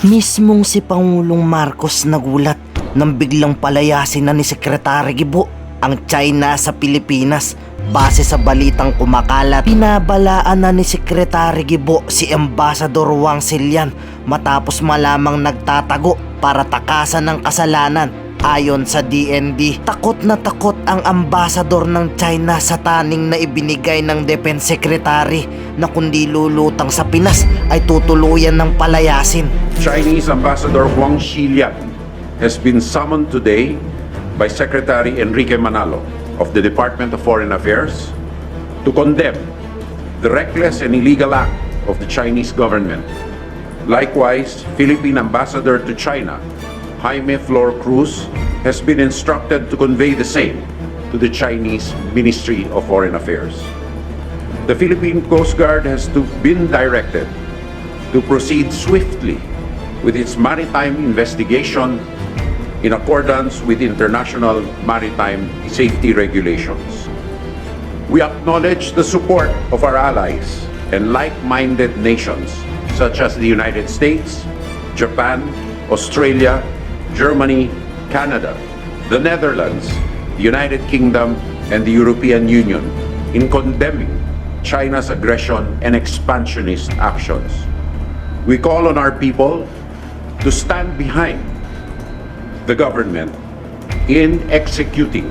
Mismong si Pangulong Marcos nagulat nang biglang palayasin na ni Secretary Gibo ang China sa Pilipinas. Base sa balitang kumakalat, pinabalaan na ni Secretary Gibo si Ambassador Wang Silian matapos malamang nagtatago para takasan ng kasalanan. Ayon sa DND, takot na takot ang ambassador ng China sa taning na ibinigay ng Defense Secretary na kundi lulutang sa Pinas ay tutuluyan ng palayasin. Chinese Ambassador Wang Silian has been summoned today by Secretary Enrique Manalo of the Department of Foreign Affairs to condemn the reckless and illegal act of the Chinese government. Likewise, Philippine Ambassador to China, Jaime Flor Cruz, has been instructed to convey the same to the Chinese Ministry of Foreign Affairs. The Philippine Coast Guard has been directed to proceed swiftly with its maritime investigation in accordance with international maritime safety regulations. We acknowledge the support of our allies and like-minded nations such as the United States, Japan, Australia, Germany, Canada, the Netherlands, the United Kingdom, and the European Union in condemning China's aggression and expansionist actions. We call on our people to stand behind the government in executing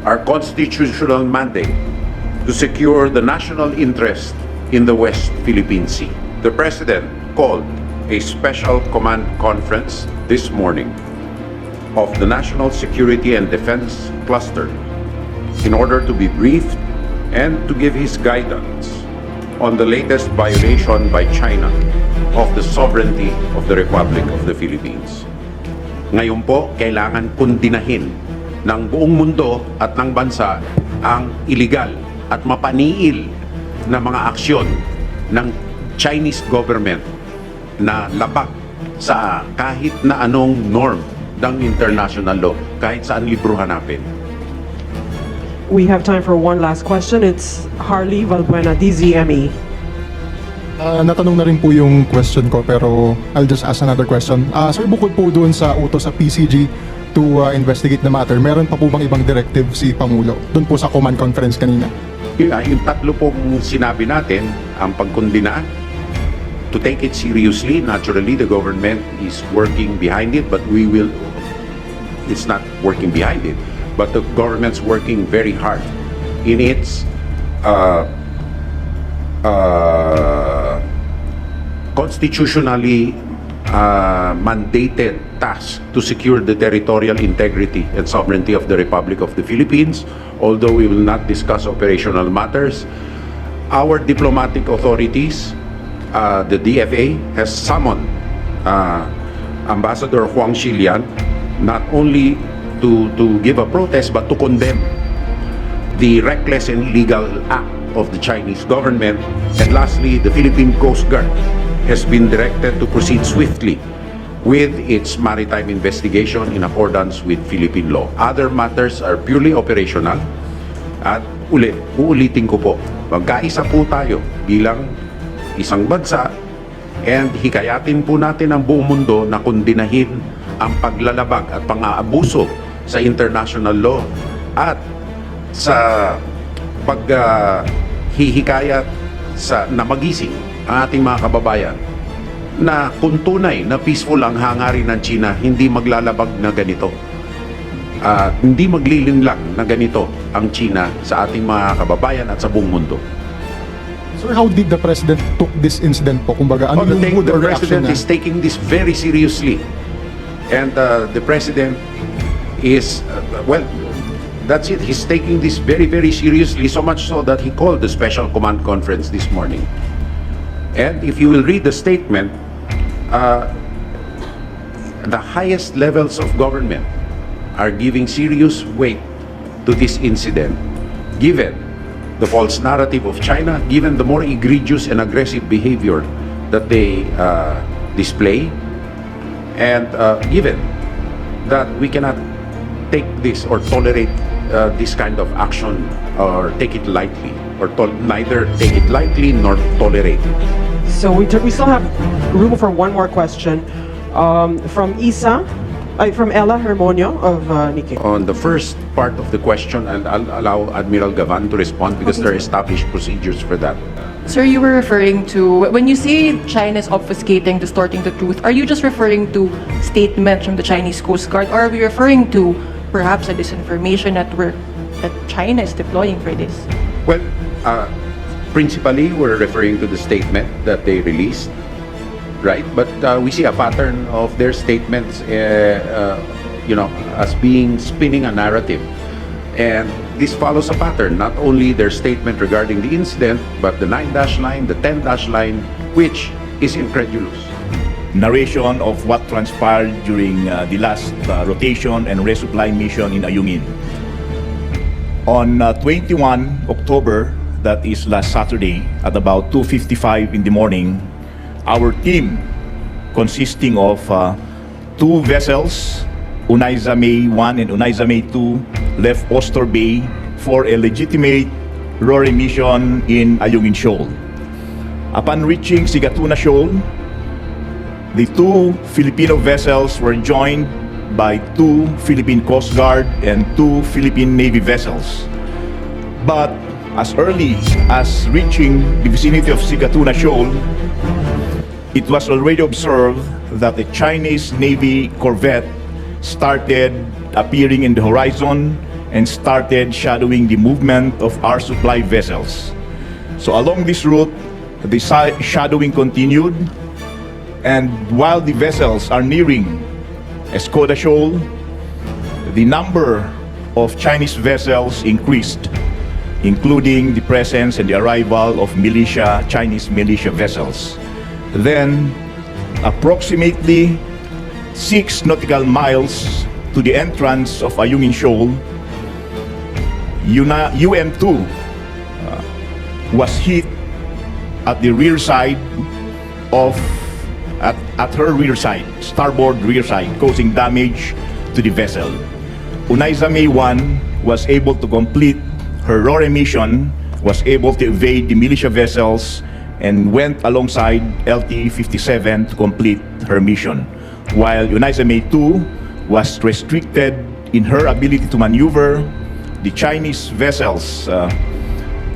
our constitutional mandate to secure the national interest in the West Philippine Sea. The President called a special command conference this morning of the National Security and Defense Cluster in order to be briefed and to give his guidance on the latest violation by China of the sovereignty of the Republic of the Philippines. Ngayon po, kailangan kundinahin ng buong mundo at ng bansa ang illegal at mapaniil na mga aksyon ng Chinese government na labag sa kahit na anong norm ng international law, kahit saan libro hanapin. We have time for one last question. It's Harley Valbuena, DZME. Natanong na rin po yung question ko pero I'll just ask another question. Sir, bukod po doon sa utos sa PCG to investigate the matter, meron pa po bang ibang directive si Pangulo doon po sa command conference kanina? Yung tatlo pong sinabi natin, ang pagkundina, to take it seriously. Naturally, the government is working behind it, but it's not working behind it, but the government's working very hard in its constitutionally mandated task to secure the territorial integrity and sovereignty of the Republic of the Philippines. Although we will not discuss operational matters, our diplomatic authorities, the DFA, has summoned Ambassador Wang Silian not only to give a protest but to condemn the reckless and illegal act of the Chinese government. And lastly, the Philippine Coast Guard has been directed to proceed swiftly with its maritime investigation in accordance with Philippine law. Other matters are purely operational. At uulitin ko po, magkaisa po tayo bilang isang bansa, and hikayatin po natin ang buong mundo na kundinahin ang paglalabag at pang-aabuso sa international law at sa paghihikayat na magising ang ating mga kababayan na kung tunay na peaceful ang hangarin ng China, hindi maglalabag na ganito. Hindi maglilinlang na ganito ang China sa ating mga kababayan at sa buong mundo. Sir, how did the President took this incident po? Kumbaga, ano yung mood The or reaction President niya? is taking this very seriously. And the President is, that's it. He's taking this very, very seriously, so much so that he called the special command conference this morning. And if you will read the statement, the highest levels of government are giving serious weight to this incident, given the false narrative of China, given the more egregious and aggressive behavior that they display, and given that we cannot take this or tolerate this kind of action or take it lightly, or neither take it lightly nor tolerate it. So we still have room for one more question. From Ella Hermonio of Nikkei. On the first part of the question, and I'll allow Admiral Gavan to respond because there are established procedures for that. Sir, you were referring to, when you say China is obfuscating, distorting the truth, are you just referring to statements from the Chinese Coast Guard, or are we referring to perhaps a disinformation network that China is deploying for this? Well, principally, we're referring to the statement that they released, right? But we see a pattern of their statements, as being spinning a narrative. And this follows a pattern, not only their statement regarding the incident, but the 9-dash line, the 10-dash line, which is incredulous. Narration of what transpired during the last rotation and resupply mission in Ayungin. On 21 October, that is last Saturday, at about 2:55 in the morning, our team, consisting of two vessels, Unaiza May 1 and Unaiza May 2, left Ostor Bay for a legitimate RORE mission in Ayungin Shoal. Upon reaching Sigatuna Shoal, the two Filipino vessels were joined by two Philippine Coast Guard and two Philippine Navy vessels. But as early as reaching the vicinity of Sigatuna Shoal, it was already observed that a Chinese Navy corvette started appearing in the horizon and started shadowing the movement of our supply vessels. So along this route, the shadowing continued, and while the vessels are nearing Escoda Shoal, the number of Chinese vessels increased, including the presence and the arrival of Chinese militia vessels. Then, approximately 6 nautical miles to the entrance of Ayungin Shoal, UM2 was hit at the rear side at her rear side, starboard rear side, causing damage to the vessel. Unaiza May 1 was able to complete her RORE mission, was able to evade the militia vessels, and went alongside LT-57 to complete her mission, while Unaiza May 2 was restricted in her ability to maneuver. The Chinese vessels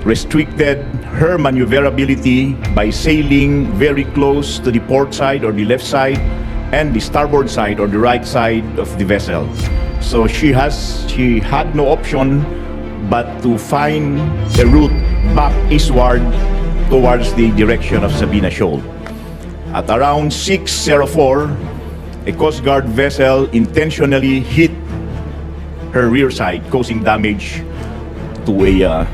restricted her maneuverability by sailing very close to the port side or the left side and the starboard side or the right side of the vessel. So she had no option but to find a route back eastward towards the direction of Sabina Shoal. At around 6:04, a Coast Guard vessel intentionally hit her rear side, causing damage to a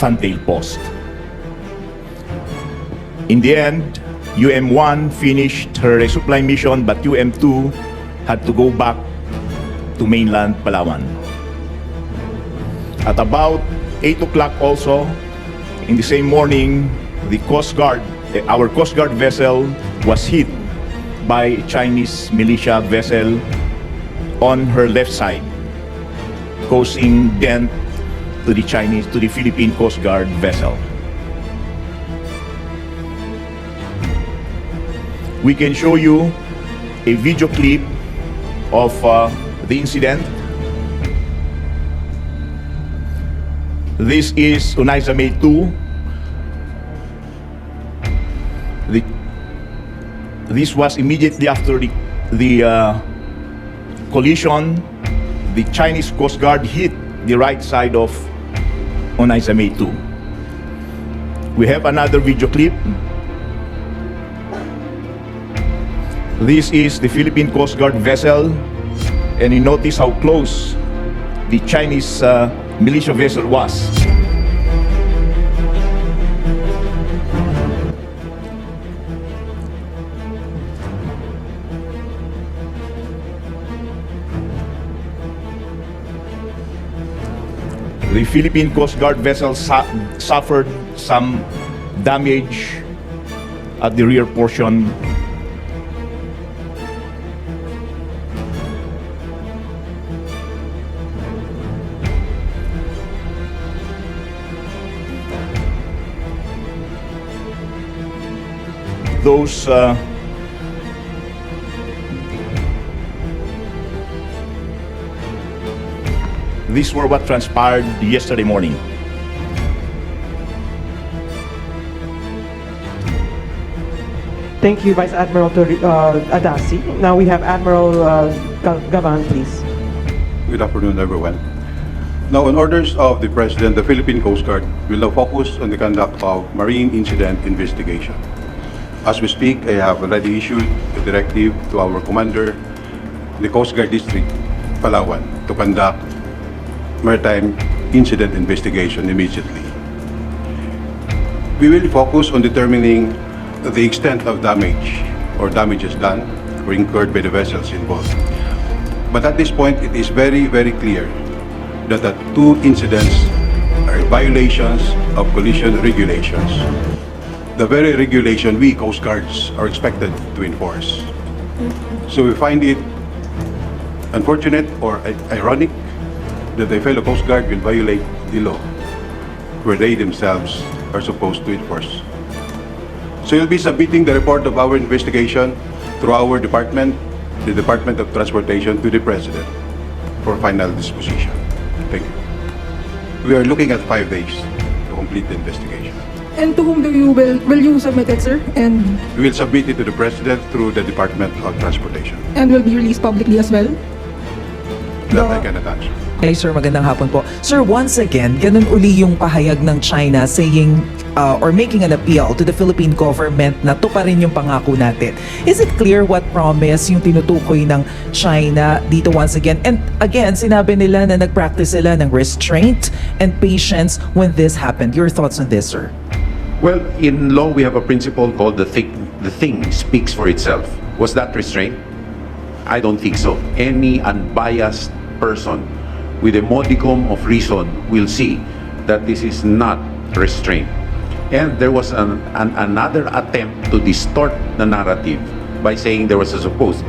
fantail post. In the end, UM1 finished her resupply mission, but UM2 had to go back to mainland Palawan. At about 8 o'clock also, in the same morning, our Coast Guard vessel was hit by a Chinese militia vessel on her left side, causing dent to the Philippine Coast Guard vessel. We can show you a video clip of the incident. This is Unaiza May 2. This was immediately after the collision. The Chinese Coast Guard hit the right side of Unaiza May 2. We have another video clip. This is the Philippine Coast Guard vessel, and you notice how close the Chinese militia vessel was. The Philippine Coast Guard vessel suffered some damage at the rear portion. These were what transpired yesterday morning. Thank you, Vice Admiral Adasi. Now we have Admiral Gavan, please. Good afternoon, everyone. Now, on orders of the President, the Philippine Coast Guard will now focus on the conduct of marine incident investigation. As we speak, I have already issued a directive to our commander, the Coast Guard District, Palawan, to conduct maritime incident investigation immediately. We will focus on determining the extent of damage or damages done or incurred by the vessels involved. But at this point, it is very, very clear that the two incidents are violations of collision regulations. The very regulation we Coast Guards are expected to enforce. So we find it unfortunate or ironic that a fellow Coast Guard will violate the law where they themselves are supposed to enforce. So you'll be submitting the report of our investigation through our department, the Department of Transportation, to the President for final disposition. Thank you. We are looking at 5 days to complete the investigation. And to whom will you submit it, sir? And We will submit it to the President through the Department of Transportation. will be released publicly as well? That I cannot answer. Hey sir, magandang hapon po. Sir, once again, ganun uli yung pahayag ng China saying or making an appeal to the Philippine government na tuparin yung pangako natin. Is it clear what promise yung tinutukoy ng China dito once again? And again, sinabi nila na nag-practice sila ng restraint and patience when this happened. Your thoughts on this, sir? Well, in law, we have a principle called the thing speaks for itself. Was that restraint? I don't think so. Any unbiased person with a modicum of reason will see that this is not restraint. And there was another attempt to distort the narrative by saying there was a supposed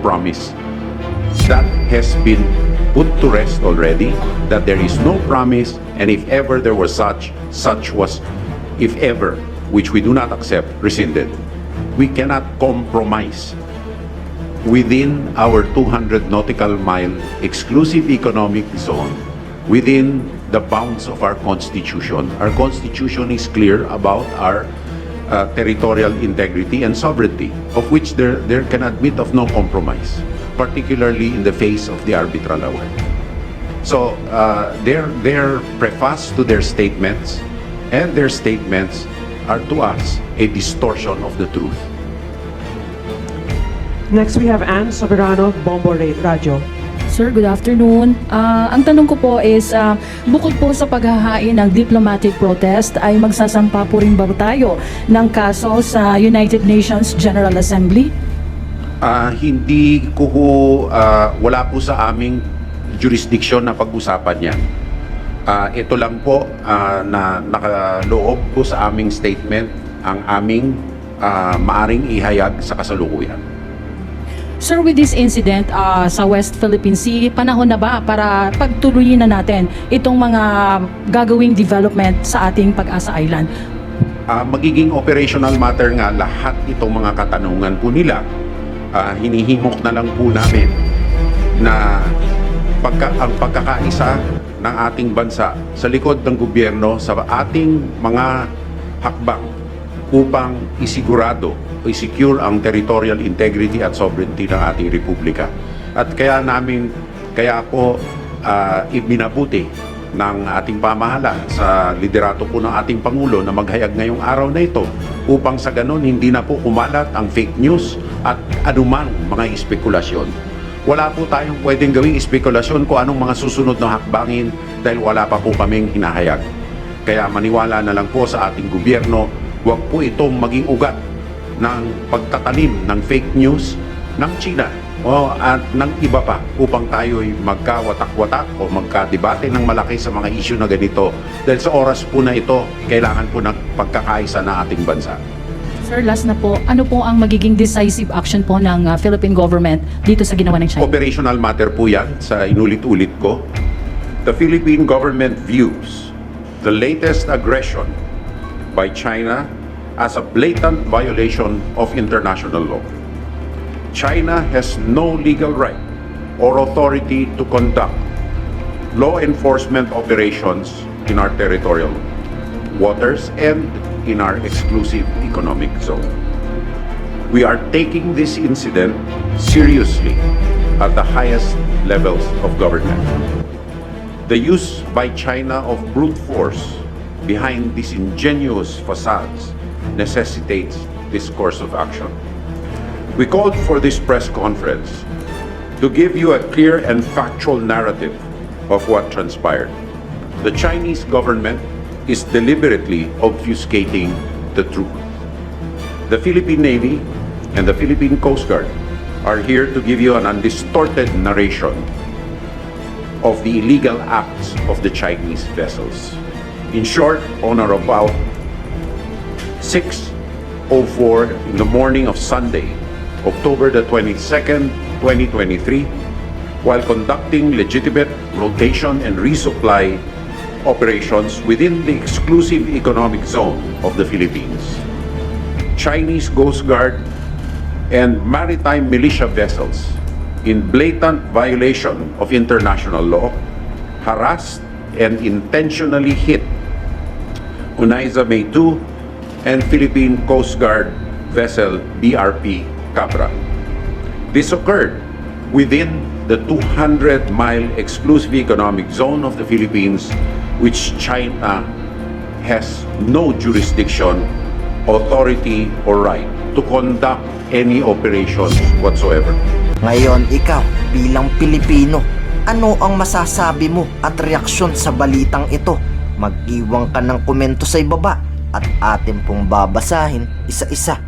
promise. That has been put to rest already, that there is no promise, and if ever there was such was, if ever, which we do not accept, rescinded. We cannot compromise within our 200 nautical mile exclusive economic zone, within the bounds of our Constitution. Our Constitution is clear about our territorial integrity and sovereignty, of which there can admit of no compromise, particularly in the face of the arbitral award. So their preface to their statements, and their statements are to us a distortion of the truth. Next, we have Ann Soberano, Bombo Radio. Sir, good afternoon. Ang tanong ko po is, bukod po sa paghahain ng diplomatic protest, ay magsasampa po rin ba tayo ng kaso sa United Nations General Assembly? Hindi ko wala po sa aming jurisdiction na pag-usapan yan. Ito lang po na nakaloob po sa aming statement ang aming maaring ihayag sa kasalukuyan. Sir, with this incident sa West Philippine Sea, panahon na ba para pagtuloyin na natin itong mga gagawing development sa ating Pag-asa Island? Magiging operational matter nga lahat itong mga katanungan po nila. Hinihimok na lang po namin na ang pagkakaisa ng ating bansa sa likod ng gobyerno sa ating mga hakbang upang isigurado o i-secure ang territorial integrity at sovereignty ng ating republika. At kaya po ibinabuti ng ating pamahalaan sa liderato po ng ating Pangulo na maghayag ngayong araw na ito upang sa ganon hindi na po kumalat ang fake news at anumang mga espekulasyon. Wala po tayong pwedeng gawing espekulasyon kung anong mga susunod na hakbangin dahil wala pa po kaming hinahayag. Kaya maniwala na lang po sa ating gobyerno, huwag po itong maging ugat ng pagtatanim ng fake news ng China at ng iba pa upang tayo'y magkawatak-watak o magkadebate ng malaki sa mga issue na ganito. Dahil sa oras po na ito, kailangan po ng pagkakaisa ng ating bansa. Sir, last na po, ano po ang magiging decisive action po ng Philippine government dito sa ginawa ng China? Operational matter po yan sa inulit-ulit ko. The Philippine government views the latest aggression by China as a blatant violation of international law. China has no legal right or authority to conduct law enforcement operations in our territorial waters and in our exclusive economic zone. We are taking this incident seriously at the highest levels of government. The use by China of brute force behind disingenuous facades necessitates this course of action. We called for this press conference to give you a clear and factual narrative of what transpired. The Chinese government is deliberately obfuscating the truth. The Philippine Navy and the Philippine Coast Guard are here to give you an undistorted narration of the illegal acts of the Chinese vessels. In short, on or about 6:04 in the morning of Sunday, October the 22nd, 2023, while conducting legitimate rotation and resupply operations within the exclusive economic zone of the Philippines, Chinese Coast Guard and maritime militia vessels, in blatant violation of international law, harassed and intentionally hit Unaiza May 2 and Philippine Coast Guard vessel BRP Capra. This occurred within the 200-mile exclusive economic zone of the Philippines, which China has no jurisdiction, authority, or right to conduct any operations whatsoever. Ngayon, ikaw bilang Pilipino, ano ang masasabi mo at reaksyon sa balitang ito? Mag-iwan ka ng komento sa ibaba at atin pong babasahin isa-isa.